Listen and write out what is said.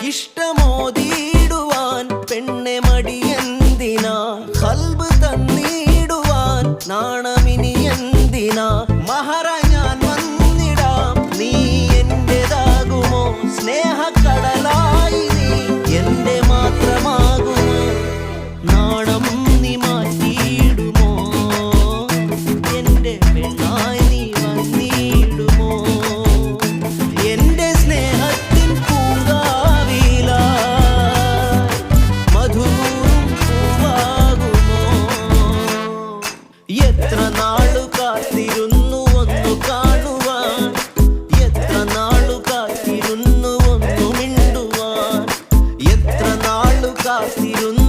ഇഷ്ടമോതിടുവാൻ പെണ്ണെ മടിയെന്തിനാ ഖൽബ് തന്നിടുവാൻ നാണമിനി എന്തിനാ മഹറ ഞാൻ വന്നിടാം നീ എന്റേതാകുമോ സ്നേഹക്കടലായി നീ എന്റെ മാത്രമാകുമോ നാണം നീ മാറ്റിയിടുമോ എന്റെ പെണ്ണായി നീ വന്നിടുമോ എന്റെ സ്നേഹത്തിൻ പൂങ്കാവിലായി മധുരം പൂവാകുമോ എത്ര നാളു കാത്തിരുന്നു ഒന്നു കാണുവാൻ എത്ര നാളു കാത്തിരുന്നു ഒന്നു മിണ്ടുവാൻ എത്ര നാളു കാത്തിരുന്നു